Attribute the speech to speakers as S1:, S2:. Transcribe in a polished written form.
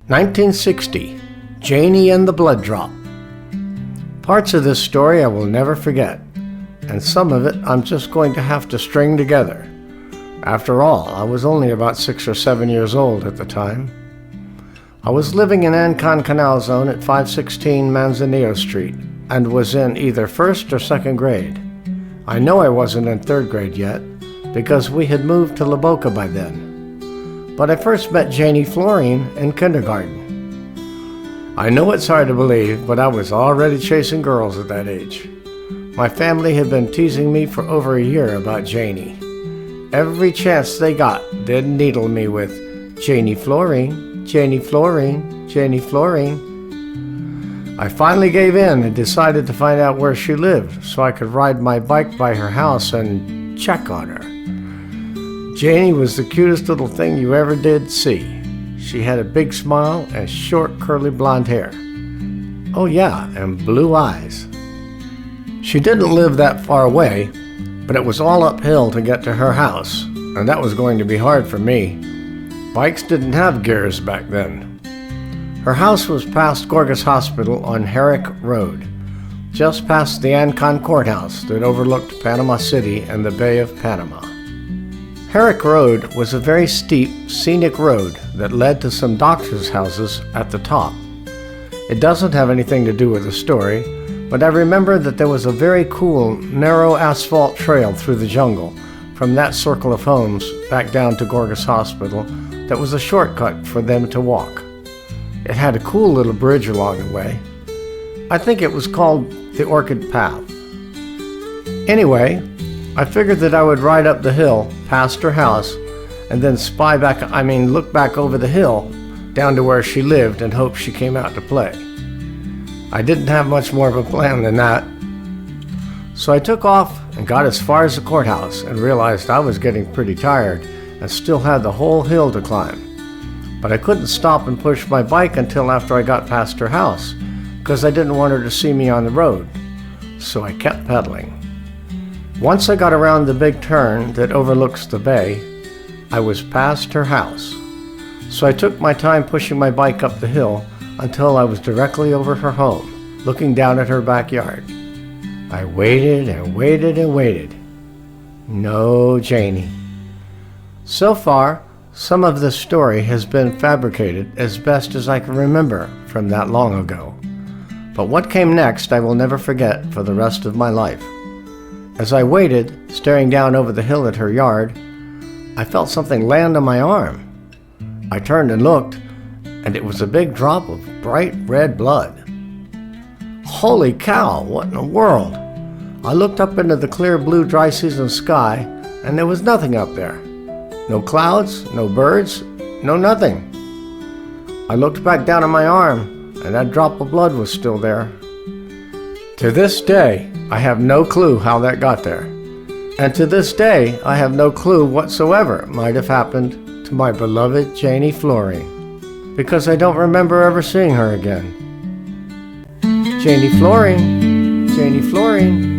S1: 1960, Janie and the Blood Drop. Parts of this story I will never forget, and some of it I'm just going to have to string together. After all, I was only about 6 or 7 years old at the time. I was living in Ancon Canal Zone at 516 Manzanillo Street, and was in either first or second grade. I know I wasn't in third grade yet, because we had moved to La Boca by then. But I first met Janie Florene in kindergarten. I know it's hard to believe, but I was already chasing girls at that age. My family had been teasing me for over a year about Janie. Every chance they got, they'd needle me with, "Janie Florene, Janie Florene, Janie Florene." I finally gave in and decided to find out where she lived so I could ride my bike by her house and check on her. Janie was the cutest little thing you ever did see. She had a big smile and short curly blonde hair. Oh yeah, and blue eyes. She didn't live that far away, but it was all uphill to get to her house, and that was going to be hard for me. Bikes didn't have gears back then. Her house was past Gorgas Hospital on Herrick Road, just past the Ancon courthouse that overlooked Panama City and the Bay of Panama. Herrick Road was a very steep, scenic road that led to some doctors' houses at the top. It doesn't have anything to do with the story, but I remember that there was a very cool, narrow asphalt trail through the jungle from that circle of homes back down to Gorgas Hospital that was a shortcut for them to walk. It had a cool little bridge along the way. I think it was called the Orchid Path. Anyway, I figured that I would ride up the hill past her house and then look back over the hill down to where she lived and hope she came out to play. I didn't have much more of a plan than that. So I took off and got as far as the courthouse and realized I was getting pretty tired and still had the whole hill to climb. But I couldn't stop and push my bike until after I got past her house because I didn't want her to see me on the road. So I kept pedaling. Once I got around the big turn that overlooks the bay, I was past her house. So I took my time pushing my bike up the hill until I was directly over her home, looking down at her backyard. I waited and waited and waited. No Janie. So far, some of this story has been fabricated as best as I can remember from that long ago. But what came next I will never forget for the rest of my life. As I waited, staring down over the hill at her yard, I felt something land on my arm. I turned and looked, and it was a big drop of bright red blood. Holy cow, what in the world? I looked up into the clear blue dry season sky, and there was nothing up there. No clouds, no birds, no nothing. I looked back down at my arm, and that drop of blood was still there. To this day, I have no clue how that got there. And to this day, I have no clue whatsoever might have happened to my beloved Janie Florene, because I don't remember ever seeing her again. Janie Florene, Janie Florene.